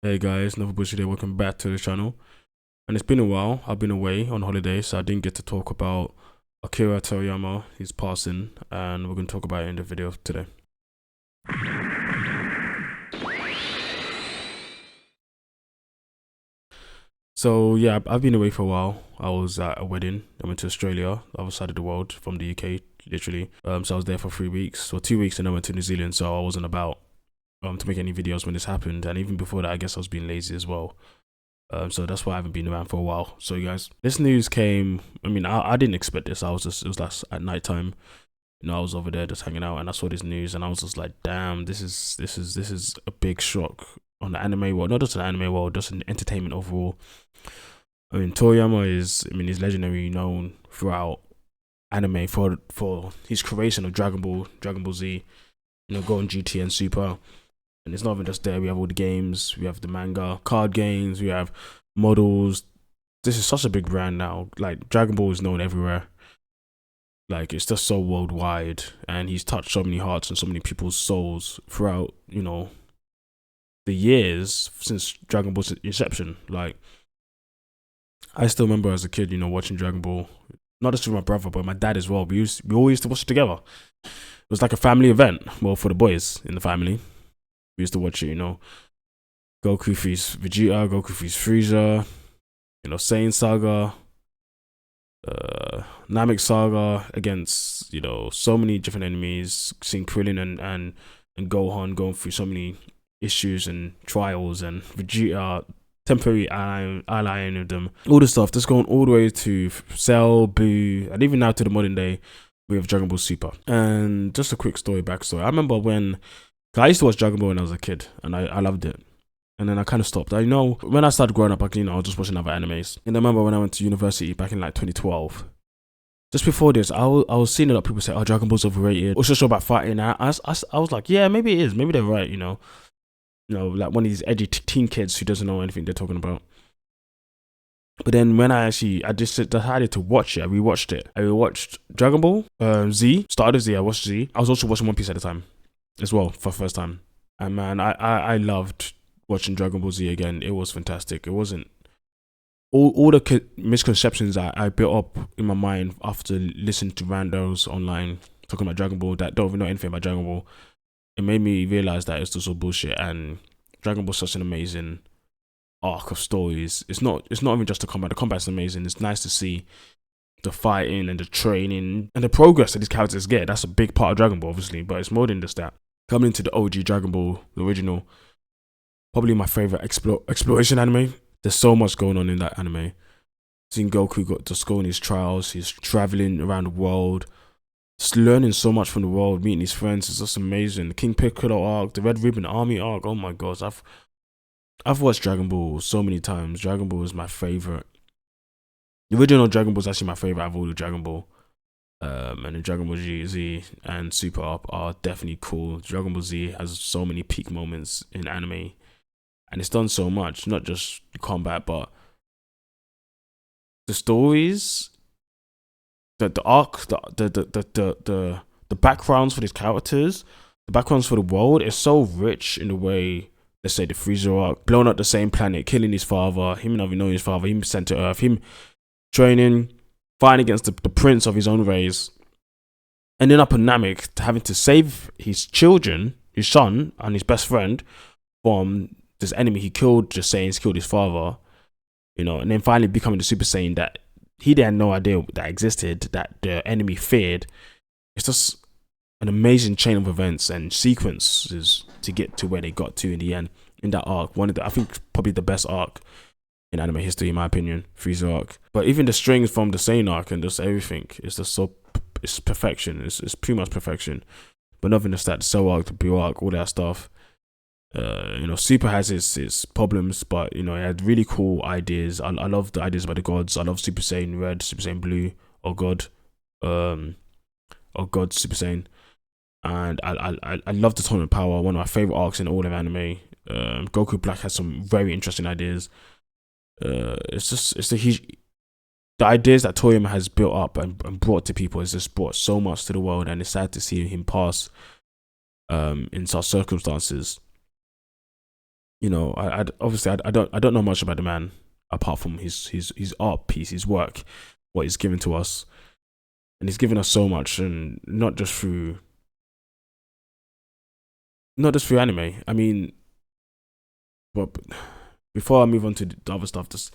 Hey guys, Another Bush here. Welcome back to the channel. And it's been a while. I've been away on holiday, so I didn't get to talk about Akira Toriyama, his passing, and we're going to talk about it in the video today. So yeah, I've been away for a while. I was at a wedding. I went to Australia, other side of the world from the UK, literally. So I was there for 3 weeks, or 2 weeks, and I went to New Zealand. So I wasn't about to make any videos when this happened, and even before that, I guess I was being lazy as well. So that's why I haven't been around for a while. So you guys, this news came. I didn't expect this. It was last at night time. I was over there just hanging out, and I saw this news, and I was just like, damn, this is a big shock on the anime world, not just the anime world, just in entertainment overall. Toriyama is legendary, known throughout anime for his creation of Dragon Ball, Dragon Ball Z, Golden GT and Super. And it's not even just there. We have all the games, we have the manga, card games, we have models. This is such a big brand now. Like Dragon Ball is known everywhere. Like it's just so worldwide, and he's touched so many hearts and so many people's souls throughout, the years since Dragon Ball's inception. Like I still remember as a kid, watching Dragon Ball, not just with my brother, but my dad as well. We all used to watch it together. It was like a family event. Well, for the boys in the family, we used to watch it. Goku frees Vegeta, Goku frees Frieza, Saiyan Saga, Namek Saga against so many different enemies. Seeing Krillin and Gohan going through so many issues and trials, and Vegeta temporary allying with them. All this stuff, just going all the way to Cell, Boo, and even now to the modern day with Dragon Ball Super. And just a quick backstory. I remember when I used to watch Dragon Ball when I was a kid, and I loved it. And then I kind of stopped. When I started growing up, I was just watching other animes. And I remember when I went to university back in like 2012. Just before this, I was seeing a lot of people say, "Oh, Dragon Ball's overrated. It's just about fighting." I was like, "Yeah, maybe it is. Maybe they're right." Like one of these edgy teen kids who doesn't know anything they're talking about. But then when I just decided to watch it. I rewatched it. I rewatched Dragon Ball Z. Started with Z. I watched Z. I was also watching One Piece at the time as well for the first time. And man, I loved watching Dragon Ball Z again. It was fantastic. It wasn't all the misconceptions I built up in my mind after listening to randos online talking about Dragon Ball that don't even know anything about Dragon Ball. It made me realize that it's just all bullshit. And Dragon Ball's such an amazing arc of stories. It's not even just the combat. The combat's amazing. It's nice to see the fighting and the training and the progress that these characters get. That's a big part of Dragon Ball, obviously, but it's more than just that. Coming into the OG Dragon Ball, the original, probably my favorite exploration anime. There's so much going on in that anime. Seeing Goku just going his trials, he's traveling around the world, just learning so much from the world, meeting his friends. It's just amazing. The King Piccolo arc, the Red Ribbon Army arc. Oh my gosh, I've watched Dragon Ball so many times. Dragon Ball is my favorite. The original Dragon Ball is actually my favorite of all the Dragon Ball. And the Dragon Ball Z and Super are definitely cool. Dragon Ball Z has so many peak moments in anime, and it's done so much, not just the combat, but the stories, the arc, the backgrounds for these characters, the backgrounds for the world is so rich in the way. Let's say the Frieza arc, blown up the same planet, killing his father, him not even knowing his father, him sent to Earth, him training, fighting against the prince of his own race, ending up on Namek, having to save his children, his son, and his best friend from this enemy he killed, just saying he's killed his father, and then finally becoming the Super Saiyan that he had no idea that existed, that the enemy feared. It's just an amazing chain of events and sequences to get to where they got to in the end in that arc. I think probably the best arc in anime history, in my opinion, Frieza arc. But even the strings from the Saiyan arc and just everything, it's just it's perfection. It's pretty much perfection. But nothing just that Cell arc, the Blue arc, all that stuff. Super has its problems, but it had really cool ideas. I love the ideas about the gods. I love Super Saiyan Red, Super Saiyan Blue, or God, Super Saiyan. And I love the Tournament Power, one of my favorite arcs in all of anime. Goku Black has some very interesting ideas. The ideas that Toriyama has built up and brought to people has just brought so much to the world, and it's sad to see him pass in such circumstances. You know, obviously I don't know much about the man apart from his art piece, his work, what he's given to us, and he's given us so much, and not just through anime. I mean, but before I move on to the other stuff, just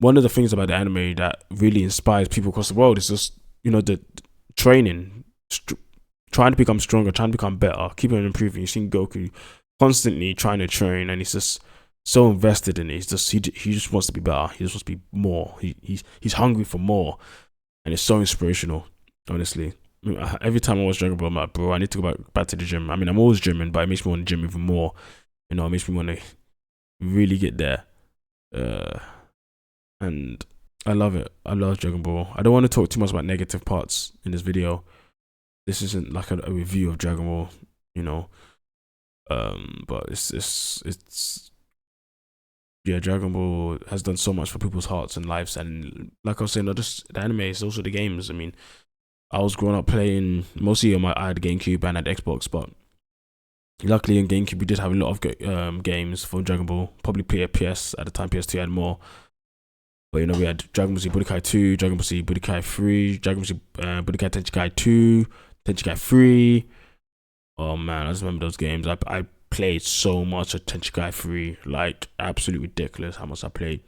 one of the things about the anime that really inspires people across the world is just, you know, the training, trying to become stronger, trying to become better, keeping on improving. You've seen Goku constantly trying to train, and he's just so invested in it. He just wants to be better. He just wants to be more. He's hungry for more, and it's so inspirational. Honestly, I mean, every time I watch Dragon Ball, I'm like, bro, I need to go back to the gym. I mean, I'm always gymming, but it makes me want to gym even more. You know, it makes me want to really get there. Uh, and I love it. I love Dragon Ball. I don't want to talk too much about negative parts in this video. This isn't like a review of Dragon Ball, you know. But it's yeah, Dragon Ball has done so much for people's hearts and lives, and like I was saying, not just the anime, it's also the games. I mean, I was growing up playing mostly on I had GameCube and had Xbox, but luckily in GameCube we did have a lot of games for Dragon Ball. Probably play a PS at the time. PS2 had more. But you know, we had Dragon Ball Z Budokai 2, Dragon Ball Z Budokai 3, Dragon Ball Z Budokai Tenkaichi 2, Tenkaichi 3. Oh man, I just remember those games. I played so much of Tenkaichi 3, like absolutely ridiculous how much I played.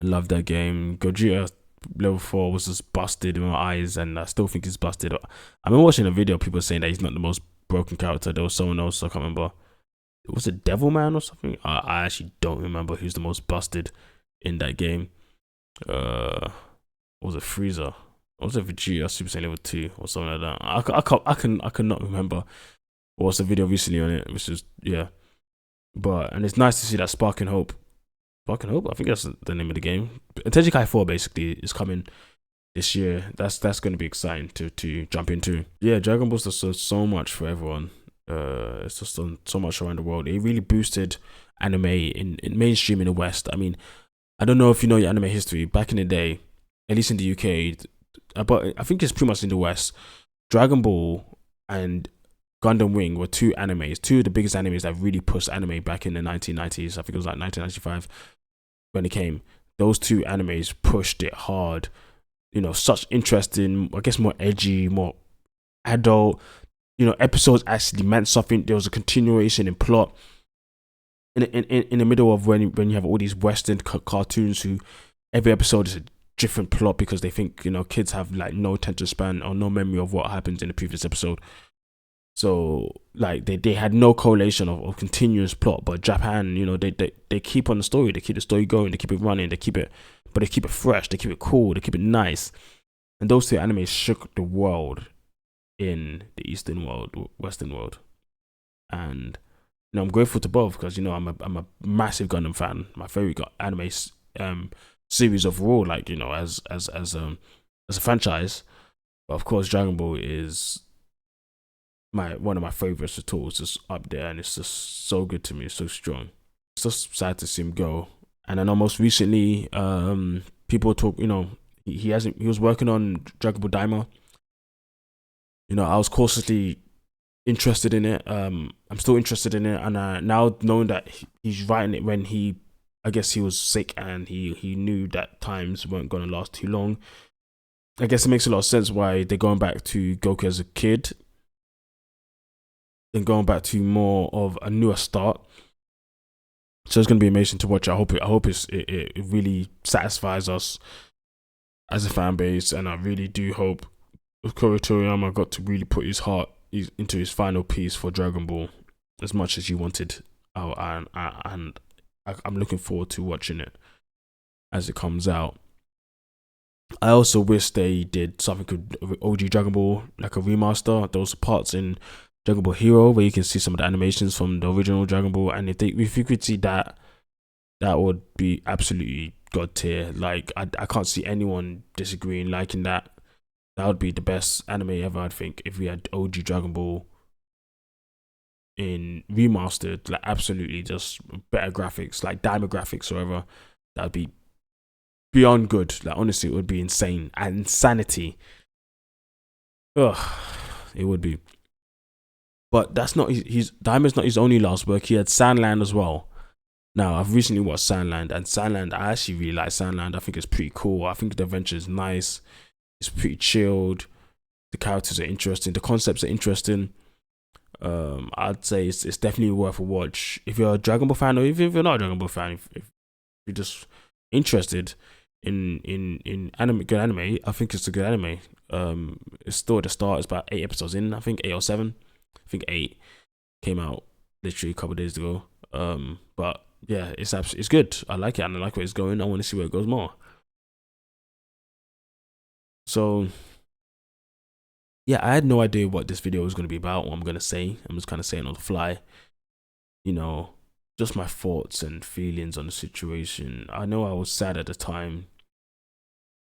I love that game. Gogeta level 4 was just busted in my eyes, and I still think he's busted. I remember watching a video, people saying that he's not the most broken character. There was someone else, I can't remember. Was it Devilman or something? I actually don't remember who's the most busted in that game. Was it Frieza? Or was it Vegeta Super Saiyan level 2 or something like that? I cannot remember. I watched a video recently on it, which is yeah. But and it's nice to see that Spark and Hope. Spark and Hope, I think that's the name of the game. Tenkaichi 4 basically is coming this year. That's gonna be exciting to jump into. Yeah, Dragon Ball's just done so much for everyone. It's just done so much around the world. It really boosted anime in mainstream in the West. I mean, I don't know if you know your anime history. Back in the day, at least in the UK, but I think it's pretty much in the West. Dragon Ball and Gundam Wing were two of the biggest animes that really pushed anime back in the 1990s. I think it was like 1995 when it came. Those two animes pushed it hard. You know, such interesting, I guess more edgy, more adult. You know, episodes actually meant something. There was a continuation in plot. In the middle of when you have all these Western cartoons who every episode is a different plot because they think, you know, kids have like no attention span or no memory of what happens in the previous episode. So like they had no correlation of continuous plot, but Japan, you know, they keep on the story, they keep the story going, they keep it running, they keep it fresh, they keep it cool, they keep it nice. And those two animes shook the world in the Eastern world, Western world. And you know, I'm grateful to both because, you know, I'm a massive Gundam fan. My favorite anime series overall, like, you know, as a franchise. But of course, Dragon Ball is one of my favorites at all. It's just up there, and it's just so good to me. It's so strong. It's just sad to see him go. And I know most recently, people talk. You know, he was working on Dragon Ball Daima. You know, I was cautiously interested in it. I'm still interested in it, and now knowing that he's writing it when I guess he was sick and he knew that times weren't gonna last too long. I guess it makes a lot of sense why they're going back to Goku as a kid and going back to more of a newer start. So it's gonna be amazing to watch. I hope it really satisfies us as a fan base, and I really do hope Toriyama got to really put his heart into his final piece for Dragon Ball as much as you wanted. And I'm looking forward to watching it as it comes out. I also wish they did something with OG Dragon Ball, like a remaster. Those parts in Dragon Ball Hero where you can see some of the animations from the original Dragon Ball, and if you could see that, that would be absolutely god tier. Like I can't see anyone disagreeing, liking that. That would be the best anime ever, I think, if we had OG Dragon Ball in remastered, like absolutely just better graphics, like diamond graphics or whatever. That would be beyond good. Like honestly, it would be insane. And insanity. Ugh, it would be. But that's not his Diamond's not his only last work. He had Sandland as well. Now I've recently watched Sandland, and Sandland, I actually really like Sandland. I think it's pretty cool. I think the adventure is nice. It's pretty chilled. The characters are interesting. The concepts are interesting. I'd say it's definitely worth a watch if you're a Dragon Ball fan, or even if you're not a Dragon Ball fan. If you're just interested in anime, good anime, I think it's a good anime. It's still at the start. It's about 8 episodes in. I think 8 or 7. I think 8 came out literally a couple of days ago. But yeah, it's good. I like it, and I like where it's going. I want to see where it goes more. So yeah, I had no idea what this video was going to be about, what I'm going to say. I'm just kind of saying on the fly, you know, just my thoughts and feelings on the situation. I know I was sad at the time.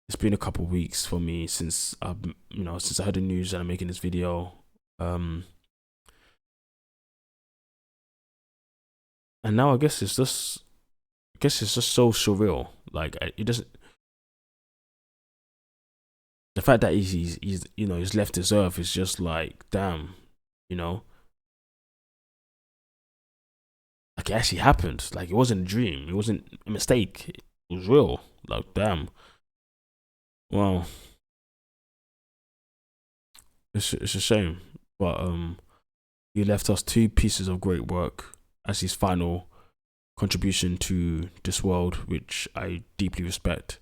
It's been a couple of weeks for me since since I heard the news and I'm making this video. And now I guess it's just so surreal. Like it doesn't. The fact that he's left this earth is just like, damn, you know, like it actually happened. Like it wasn't a dream. It wasn't a mistake. It was real. Like damn. Well, it's a shame, but he left us 2 pieces of great work as his final contribution to this world, which I deeply respect.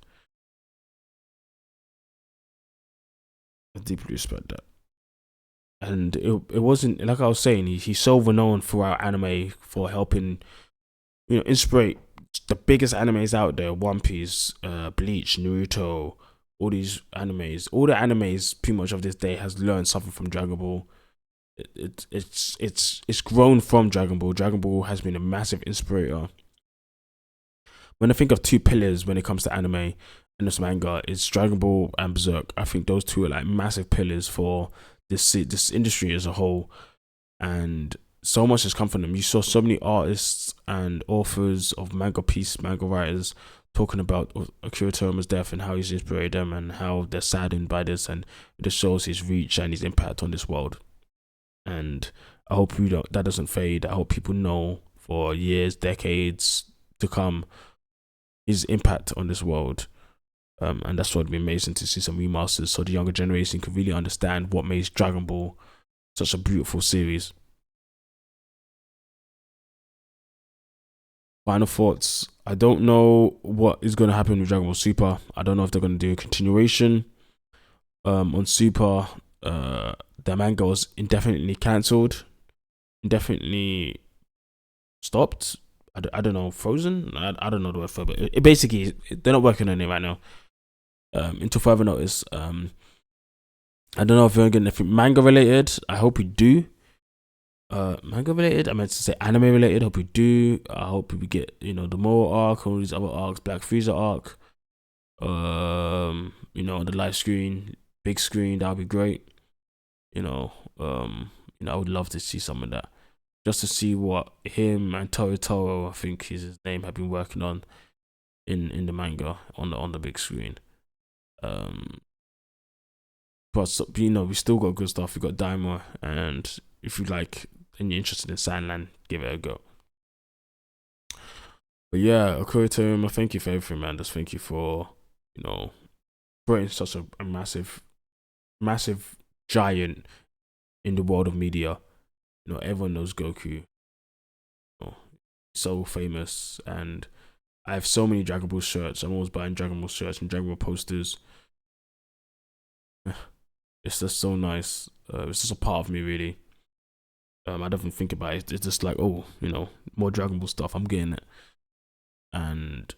I deeply respect that. And it wasn't, like I was saying, he's so renowned throughout anime for helping, inspire the biggest animes out there: One Piece, Bleach, Naruto, all these animes. All the animes pretty much of this day has learned something from Dragon Ball. It's grown from Dragon Ball. Dragon Ball has been a massive inspirator. When I think of 2 pillars when it comes to anime and this manga, it's Dragon Ball and Berserk. I think those 2 are like massive pillars for this industry as a whole, and so much has come from them. You saw so many artists and authors of manga writers talking about Akira Toriyama's death and how he's inspired them and how they're saddened by this, and it just shows his reach and his impact on this world. And I hope that doesn't fade. I hope people know for years, decades to come his impact on this world. And that's what would be amazing to see some remasters so the younger generation can really understand what makes Dragon Ball such a beautiful series. Final thoughts. I don't know what is going to happen with Dragon Ball Super. I don't know if they're going to do a continuation. On Super, the manga was indefinitely cancelled, indefinitely stopped. I don't know, frozen. I don't know the word for it, but it basically they're not working on it right now. Until further notice. I don't know if we're gonna get anything manga related. I hope we do. Manga related. I meant to say anime related. Hope we do. I hope we get the Moro arc, all these other arcs, Black Frieza arc. The live screen, big screen. That would be great. I would love to see some of that, just to see what him and Toro, I think is his name, have been working on in the manga on the big screen. But we still got good stuff. We got Daimler, and if you like and you're interested in Sandland, give it a go. But yeah, Akira Toriyama, thank you for everything, man. Just thank you for creating such a massive giant in the world of media. Everyone knows Goku. So famous, and I have so many Dragon Ball shirts. I'm always buying Dragon Ball shirts and Dragon Ball posters. It's just so nice. It's just a part of me, really. I don't even think about it. It's just like, more Dragon Ball stuff. I'm getting it, and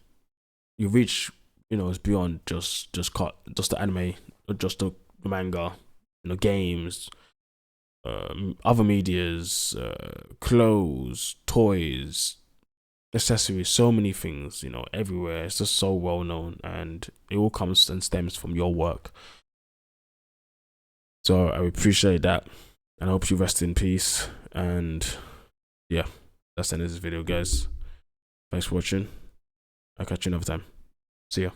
you reach, it's beyond just the anime, or just the manga, games, other medias, clothes, toys, accessories, so many things, everywhere. It's just so well known, and it all comes and stems from your work. So I appreciate that, and I hope you rest in peace. And yeah, that's the end of this video, guys. Thanks for watching. I'll catch you another time. See ya.